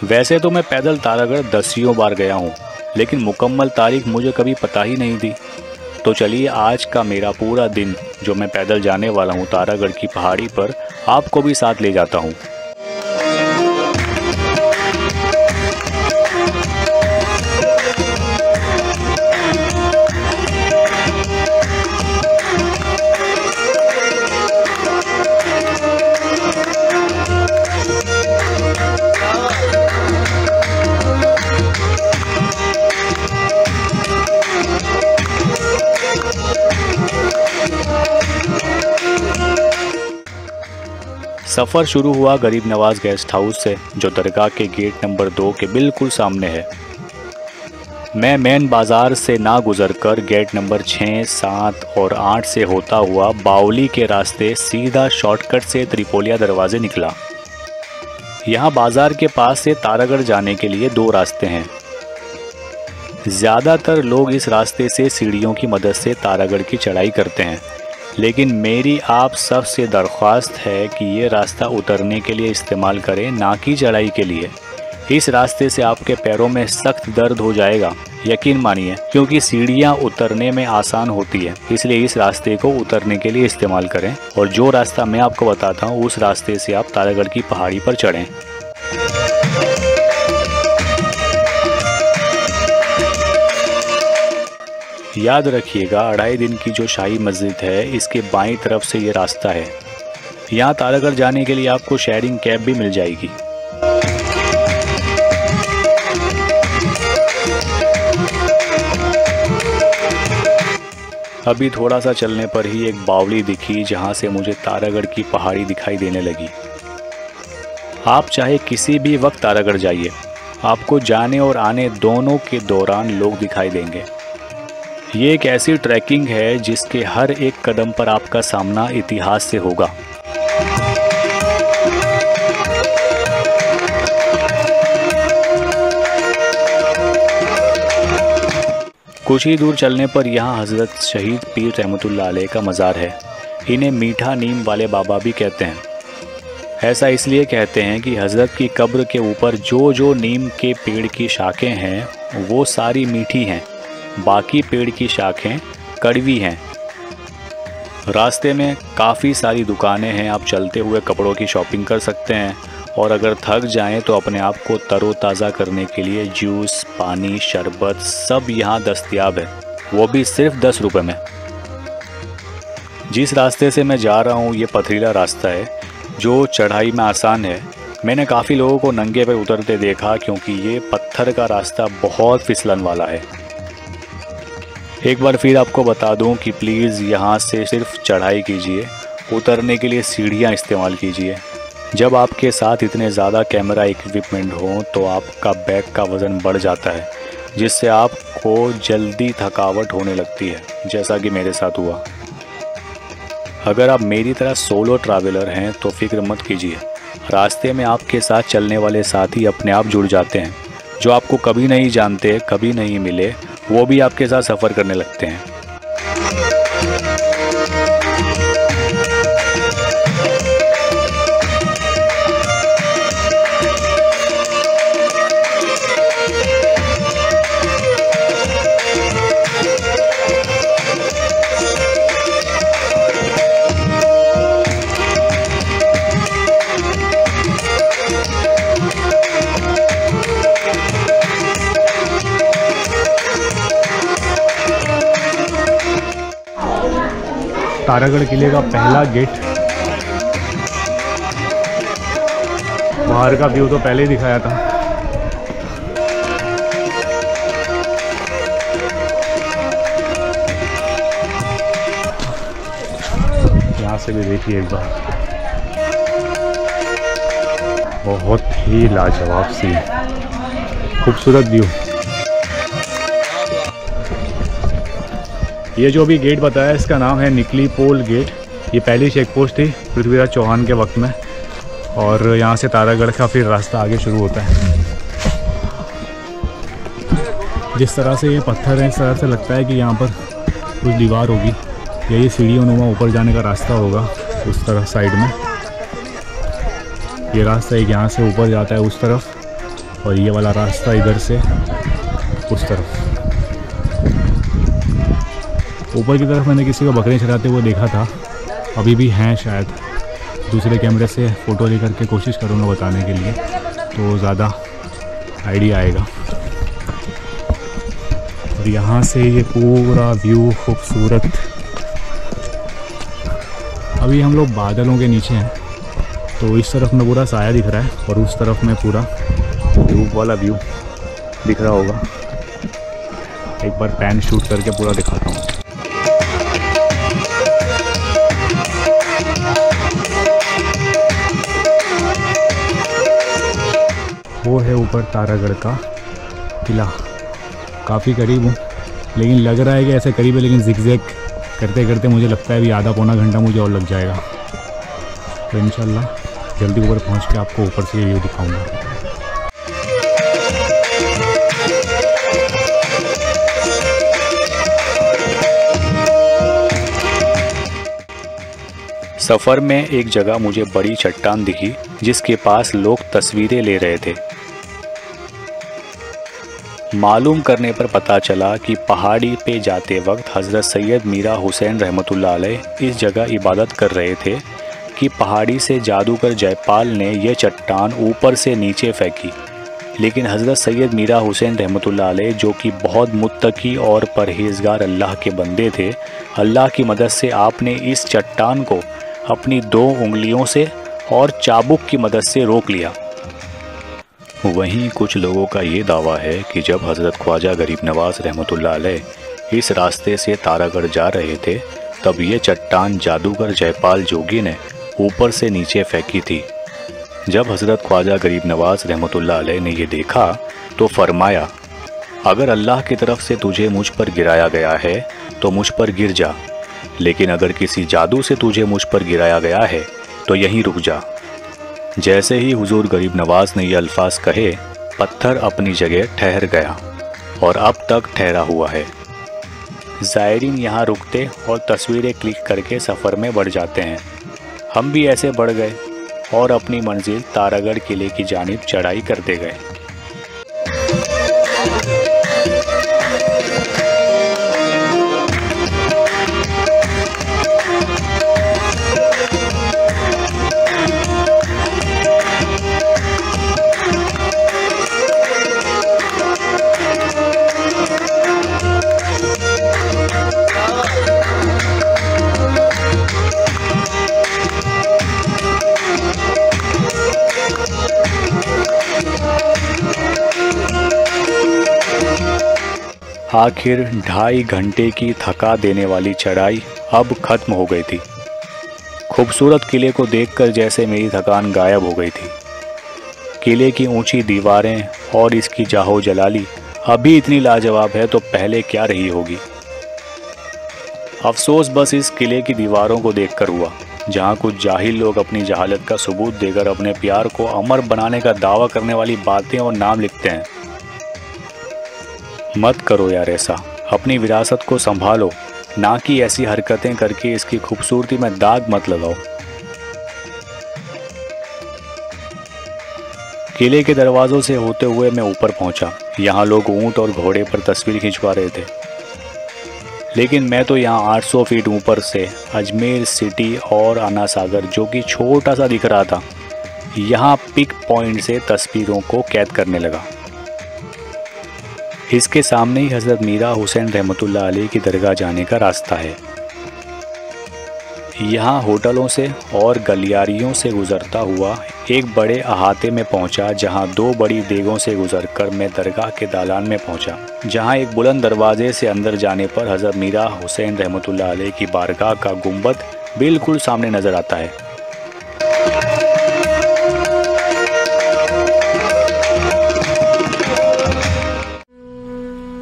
वैसे तो मैं पैदल तारागढ़ दसियों बार गया हूँ, लेकिन मुकम्मल तारीख मुझे कभी पता ही नहीं थी। तो चलिए आज का मेरा पूरा दिन जो मैं पैदल जाने वाला हूँ तारागढ़ की पहाड़ी पर, आपको भी साथ ले जाता हूँ। सफ़र शुरू हुआ गरीब नवाज गेस्ट हाउस से, जो दरगाह के गेट नंबर 2 के बिल्कुल सामने है। मैं मेन बाज़ार से ना गुज़रकर गेट नंबर 6, 7 और 8 से होता हुआ बावली के रास्ते सीधा शॉर्टकट से त्रिपोलिया दरवाज़े निकला। यहाँ बाज़ार के पास से तारागढ़ जाने के लिए 2 रास्ते हैं। ज़्यादातर लोग इस रास्ते से सीढ़ियों की मदद से तारागढ़ की चढ़ाई करते हैं, लेकिन मेरी आप सब से दरख्वास्त है कि ये रास्ता उतरने के लिए इस्तेमाल करें, ना कि चढ़ाई के लिए। इस रास्ते से आपके पैरों में सख्त दर्द हो जाएगा, यकीन मानिए, क्योंकि सीढ़ियाँ उतरने में आसान होती है। इसलिए इस रास्ते को उतरने के लिए इस्तेमाल करें और जो रास्ता मैं आपको बताता हूँ उस रास्ते से आप तारागढ़ की पहाड़ी पर चढ़ें। याद रखिएगा, अढ़ाई दिन की जो शाही मस्जिद है इसके बाईं तरफ से ये रास्ता है। यहाँ तारागढ़ जाने के लिए आपको शेयरिंग कैब भी मिल जाएगी। अभी थोड़ा सा चलने पर ही एक बावली दिखी, जहाँ से मुझे तारागढ़ की पहाड़ी दिखाई देने लगी। आप चाहे किसी भी वक्त तारागढ़ जाइए, आपको जाने और आने दोनों के दौरान लोग दिखाई देंगे। ये एक ऐसी ट्रैकिंग है जिसके हर एक कदम पर आपका सामना इतिहास से होगा। कुछ ही दूर चलने पर यहाँ हज़रत शहीद पीर रहमतुल्लाह अलैह का मज़ार है। इन्हें मीठा नीम वाले बाबा भी कहते हैं। ऐसा इसलिए कहते हैं कि हज़रत की कब्र के ऊपर जो जो नीम के पेड़ की शाखें हैं वो सारी मीठी हैं, बाकी पेड़ की शाखें कड़वी हैं। रास्ते में काफ़ी सारी दुकानें हैं, आप चलते हुए कपड़ों की शॉपिंग कर सकते हैं और अगर थक जाएं तो अपने आप को तरोताज़ा करने के लिए जूस, पानी, शरबत सब यहाँ दस्तयाब है, वो भी सिर्फ 10 रुपये में। जिस रास्ते से मैं जा रहा हूँ ये पथरीला रास्ता है जो चढ़ाई में आसान है। मैंने काफ़ी लोगों को नंगे पे उतरते देखा क्योंकि ये पत्थर का रास्ता बहुत फिसलन वाला है। एक बार फिर आपको बता दूं कि प्लीज़ यहाँ से सिर्फ चढ़ाई कीजिए, उतरने के लिए सीढ़ियाँ इस्तेमाल कीजिए। जब आपके साथ इतने ज़्यादा कैमरा इक्विपमेंट हो तो आपका बैग का वज़न बढ़ जाता है, जिससे आपको जल्दी थकावट होने लगती है, जैसा कि मेरे साथ हुआ। अगर आप मेरी तरह सोलो ट्रैवलर हैं तो फिक्र मत कीजिए, रास्ते में आपके साथ चलने वाले साथी अपने आप जुड़ जाते हैं। जो आपको कभी नहीं जानते, कभी नहीं मिले, वो भी आपके साथ सफ़र करने लगते हैं। तारागढ़ किले का पहला गेट। बाहर का व्यू तो पहले ही दिखाया था। यहाँ से भी देखिए एक बार, बहुत ही लाजवाब सी खूबसूरत व्यू। ये जो भी गेट बताया इसका नाम है निकली पोल गेट। ये पहली चेक पोस्ट थी पृथ्वीराज चौहान के वक्त में, और यहाँ से तारागढ़ का फिर रास्ता आगे शुरू होता है। जिस तरह से ये पत्थर है, इस तरह से लगता है कि यहाँ पर कुछ दीवार होगी या ये सीढ़ियों नुमा ऊपर जाने का रास्ता होगा। उस तरफ साइड में ये रास्ता एक यहाँ से ऊपर जाता है उस तरफ, और ये वाला रास्ता इधर से उस तरफ। ऊपर की तरफ मैंने किसी को बकरे चराते हुए देखा था, अभी भी हैं शायद। दूसरे कैमरे से फ़ोटो लेकर के कोशिश करूँगा बताने के लिए, तो ज़्यादा आइडिया आएगा। और यहाँ से ये पूरा व्यू खूबसूरत। अभी हम लोग बादलों के नीचे हैं, तो इस तरफ में पूरा साया दिख रहा है और उस तरफ में पूरा धूप वाला व्यू दिख रहा होगा। एक बार पैन शूट करके पूरा दिखाता हूँ। वो है ऊपर तारागढ़ का किला। काफ़ी करीब हूँ, लेकिन लग रहा है कि ऐसे करीब है, लेकिन जिगजैग करते करते मुझे लगता है अभी आधा पौना घंटा मुझे और लग जाएगा। तो इंशाल्लाह जल्दी ऊपर पहुँच के आपको ऊपर से ये व्यू दिखाऊंगा। सफ़र में एक जगह मुझे बड़ी चट्टान दिखी जिसके पास लोग तस्वीरें ले रहे थे। मालूम करने पर पता चला कि पहाड़ी पे जाते वक्त हज़रत सैयद मीरा हुसैन रहमतुल्लाह अलैह इस जगह इबादत कर रहे थे कि पहाड़ी से जादूगर जयपाल ने यह चट्टान ऊपर से नीचे फेंकी। लेकिन हज़रत सैयद मीरा हुसैन रहमतुल्लाह अलैह, जो कि बहुत मुत्तकी और परहेज़गार अल्लाह के बंदे थे, अल्लाह की मदद से आपने इस चट्टान को अपनी 2 उंगलियों से और चाबुक की मदद से रोक लिया। वहीं कुछ लोगों का ये दावा है कि जब हज़रत ख्वाजा गरीब नवाज़ रहमतुल्लाह अलैह इस रास्ते से तारागढ़ जा रहे थे, तब ये चट्टान जादूगर जयपाल जोगी ने ऊपर से नीचे फेंकी थी। जब हज़रत ख्वाजा गरीब नवाज़ रहमतुल्लाह अलैह ने ये देखा तो फरमाया, अगर अल्लाह की तरफ से तुझे मुझ पर गिराया गया है तो मुझ पर गिर जा, लेकिन अगर किसी जादू से तुझे मुझ पर गिराया गया है तो यहीं रुक जा। जैसे ही हुजूर गरीब नवाज ने ये अल्फाज कहे, पत्थर अपनी जगह ठहर गया और अब तक ठहरा हुआ है। ज़ायरीन यहाँ रुकते और तस्वीरें क्लिक करके सफ़र में बढ़ जाते हैं। हम भी ऐसे बढ़ गए और अपनी मंजिल तारागढ़ किले की जानिब चढ़ाई करते गए। आखिर 2.5 घंटे की थका देने वाली चढ़ाई अब खत्म हो गई थी। खूबसूरत किले को देखकर जैसे मेरी थकान गायब हो गई थी। किले की ऊंची दीवारें और इसकी जाहो जलाली अभी इतनी लाजवाब है तो पहले क्या रही होगी। अफसोस बस इस किले की दीवारों को देखकर हुआ, जहां कुछ जाहिल लोग अपनी जहालत का सबूत देकर अपने प्यार को अमर बनाने का दावा करने वाली बातें और नाम लिखते हैं। मत करो यार ऐसा, अपनी विरासत को संभालो, ना कि ऐसी हरकतें करके इसकी खूबसूरती में दाग मत लगाओ। किले के दरवाज़ों से होते हुए मैं ऊपर पहुंचा। यहाँ लोग ऊंट और घोड़े पर तस्वीर खिंचवा रहे थे, लेकिन मैं तो यहाँ 800 फीट ऊपर से अजमेर सिटी और अन्ना सागर, जो कि छोटा सा दिख रहा था, यहाँ पिक पॉइंट से तस्वीरों को कैद करने लगा। इसके सामने ही हज़रत मीरा हुसैन रहमतुल्लाह अलैह की दरगाह जाने का रास्ता है। यहाँ होटलों से और गलियारियों से गुजरता हुआ एक बड़े अहाते में पहुँचा, जहाँ 2 बड़ी देगों से गुजरकर मैं दरगाह के दालान में पहुँचा, जहाँ एक बुलंद दरवाजे से अंदर जाने पर हज़रत मीरा हुसैन रहमतुल्लाह अलैह की बारगाह का गुंबद बिल्कुल सामने नज़र आता है।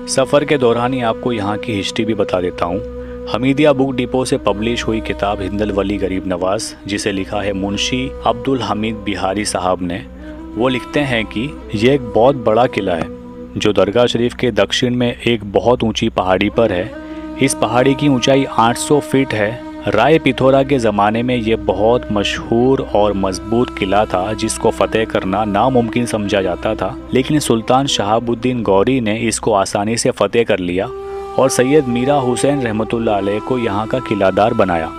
सफ़र के दौरान ही आपको यहाँ की हिस्ट्री भी बता देता हूँ। हमीदिया बुक डिपो से पब्लिश हुई किताब हिंदल वली गरीब नवाज़, जिसे लिखा है मुंशी अब्दुल हमीद बिहारी साहब ने, वो लिखते हैं कि यह एक बहुत बड़ा किला है जो दरगाह शरीफ के दक्षिण में एक बहुत ऊंची पहाड़ी पर है। इस पहाड़ी की ऊंचाई 800 फीट है। राय पिथौरा के ज़माने में ये बहुत मशहूर और मजबूत किला था जिसको फतेह करना नामुमकिन समझा जाता था, लेकिन सुल्तान शहाबुद्दीन गौरी ने इसको आसानी से फतेह कर लिया और सैयद मीरा हुसैन रहमतुल्लाह अलैह को यहाँ का किलादार बनाया।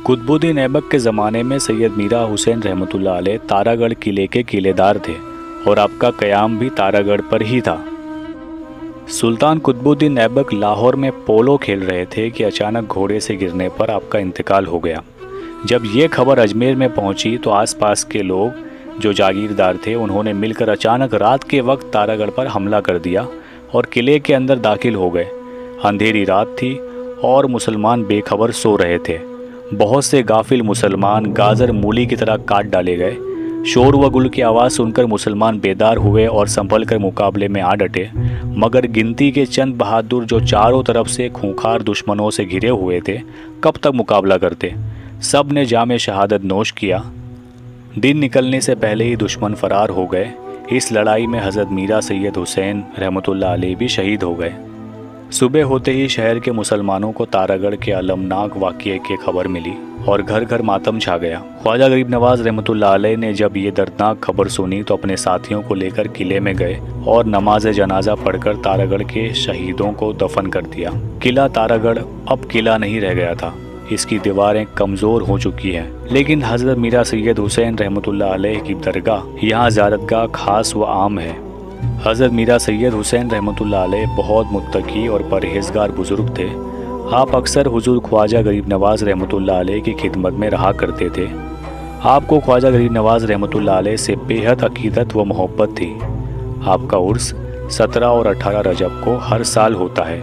कुतुबुद्दीन ऐबक के ज़माने में सैयद मीरा हुसैन रहमतुल्लाह अलैह तारागढ़ किले के किलेदार थे और आपका क़याम भी तारागढ़ पर ही था। सुल्तान कुतुबुद्दीन ऐबक लाहौर में पोलो खेल रहे थे कि अचानक घोड़े से गिरने पर आपका इंतकाल हो गया। जब ये खबर अजमेर में पहुंची तो आसपास के लोग जो जागीरदार थे उन्होंने मिलकर अचानक रात के वक्त तारागढ़ पर हमला कर दिया और किले के अंदर दाखिल हो गए। अंधेरी रात थी और मुसलमान बेखबर सो रहे थे। बहुत से गाफिल मुसलमान गाजर मूली की तरह काट डाले गए। शोर व गुल की आवाज़ सुनकर मुसलमान बेदार हुए और संभल कर मुकाबले में आ डटे, मगर गिनती के चंद बहादुर जो चारों तरफ से खूंखार दुश्मनों से घिरे हुए थे कब तक मुकाबला करते। सब ने जामे शहादत नोश किया। दिन निकलने से पहले ही दुश्मन फरार हो गए। इस लड़ाई में हज़रत मीरा सैयद हुसैन रहमतुल्लाह अलैह भी शहीद हो गए। सुबह होते ही शहर के मुसलमानों को तारागढ़ के अलमनाक वाक़ये की खबर मिली और घर घर मातम छा गया। ख्वाजा गरीब नवाज रहमतुल्लाह अलैह ने जब ये दर्दनाक खबर सुनी तो अपने साथियों को लेकर किले में गए और नमाज जनाजा पढ़कर तारागढ़ के शहीदों को दफन कर दिया। किला तारागढ़ अब किला नहीं रह गया था, इसकी दीवारें कमज़ोर हो चुकी हैं, लेकिन हज़रत मीरा सैयद हुसैन रहमतुल्लाह अलैह की दरगाह यहाँ ज़ियारतगाह खास व आम है। हज़रत मीरा सैयद हुसैन रहमतुल्लाह अलैह बहुत मुत्तकी और परहेज़गार बुज़ुर्ग थे। आप अक्सर हुजूर ख्वाजा गरीब नवाज रहमतुल्लाह अलैह की खिदमत में रहा करते थे। आपको ख्वाजा गरीब नवाज रहमतुल्लाह अलैह से बेहद अकीदत व मोहब्बत थी। आपका उर्स 17 और 18 रजब को हर साल होता है।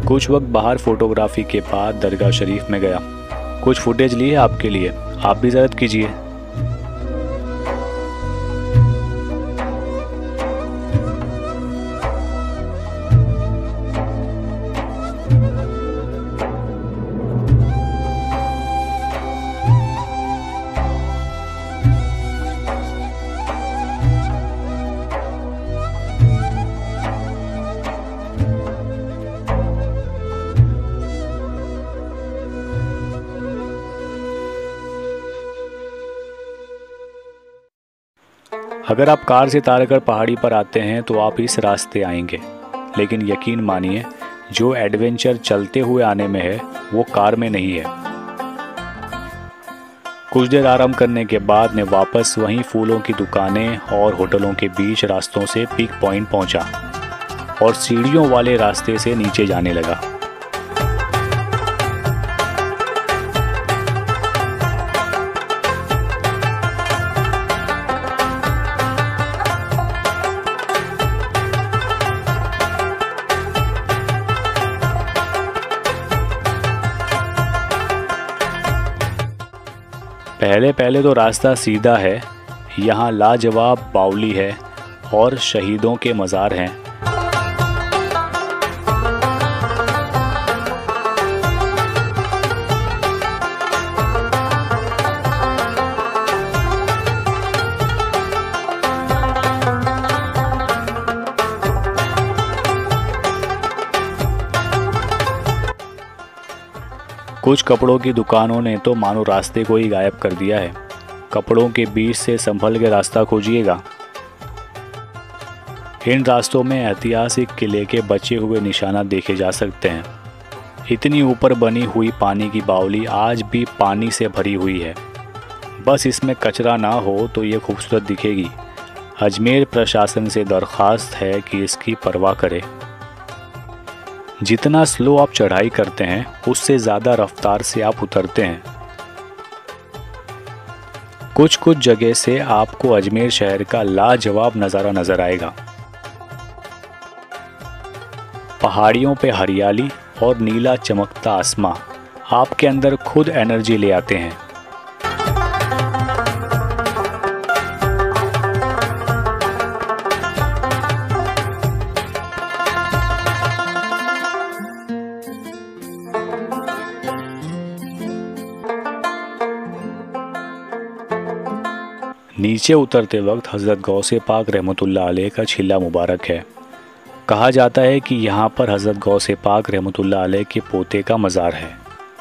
कुछ वक्त बाहर फ़ोटोग्राफी के बाद दरगाह शरीफ में गया। कुछ फुटेज ली है आपके लिए, आप भी ज़ियारत कीजिए। अगर आप कार से तारागढ़ पहाड़ी पर आते हैं तो आप इस रास्ते आएंगे, लेकिन यकीन मानिए जो एडवेंचर चलते हुए आने में है वो कार में नहीं है। कुछ देर आराम करने के बाद मैं वापस वहीं फूलों की दुकानें और होटलों के बीच रास्तों से पीक पॉइंट पहुंचा और सीढ़ियों वाले रास्ते से नीचे जाने लगा। पहले पहले तो रास्ता सीधा है। यहाँ लाजवाब बावली है और शहीदों के मज़ार हैं। कुछ कपड़ों की दुकानों ने तो मानो रास्ते को ही गायब कर दिया है। कपड़ों के बीच से संभल के रास्ता खोजिएगा। इन रास्तों में ऐतिहासिक किले के बचे हुए निशाना देखे जा सकते हैं। इतनी ऊपर बनी हुई पानी की बावली आज भी पानी से भरी हुई है। बस इसमें कचरा ना हो तो ये खूबसूरत दिखेगी। अजमेर प्रशासन से दरख्वास्त है कि इसकी परवाह करे। जितना स्लो आप चढ़ाई करते हैं उससे ज़्यादा रफ्तार से आप उतरते हैं। कुछ कुछ जगह से आपको अजमेर शहर का लाजवाब नज़ारा नज़र आएगा। पहाड़ियों पे हरियाली और नीला चमकता आसमां आपके अंदर खुद एनर्जी ले आते हैं। नीचे उतरते वक्त हज़रत गौसे पाक रहमतुल्लाह अलैह का छिल्ला मुबारक है। कहा जाता है कि यहाँ पर हज़रत गौसे पाक रहमतुल्लाह अलैह के पोते का मज़ार है।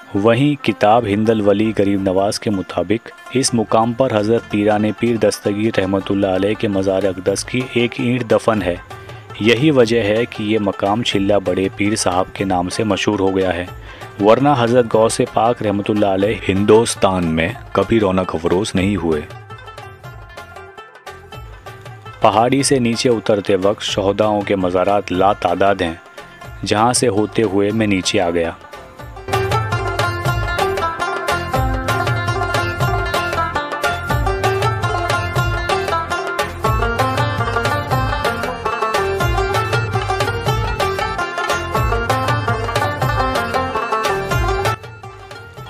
वहीं किताब हिंदल वली गरीब नवाज के मुताबिक इस मुकाम पर हज़रत पीराने पीर दस्तगीर रहमतुल्लाह अलैह के मज़ार अक़दस की एक ईंट दफन है। यही वजह है कि ये मकाम छिल्ला बड़े पीर साहब के नाम से मशहूर हो गया है, वरना हज़रत गौसे पाक रहमतुल्लाह अलैह हिंदुस्तान में कभी रौनक अफरोज़ नहीं हुए। पहाड़ी से नीचे उतरते वक्त शहदाओं के मज़ारात ला तादाद हैं, जहाँ से होते हुए मैं नीचे आ गया।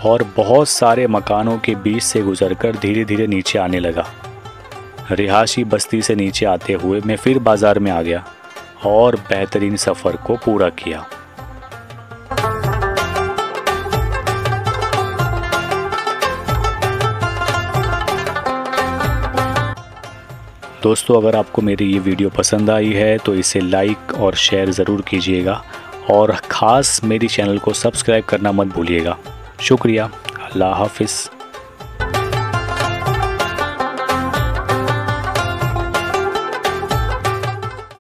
और बहुत सारे मकानों के बीच से गुजरकर धीरे धीरे नीचे आने लगा। रिहाशी बस्ती से नीचे आते हुए मैं फिर बाज़ार में आ गया और बेहतरीन सफ़र को पूरा किया। दोस्तों, अगर आपको मेरी ये वीडियो पसंद आई है तो इसे लाइक और शेयर ज़रूर कीजिएगा और ख़ास मेरी चैनल को सब्सक्राइब करना मत भूलिएगा। शुक्रिया। अल्लाह हाफ़िज़।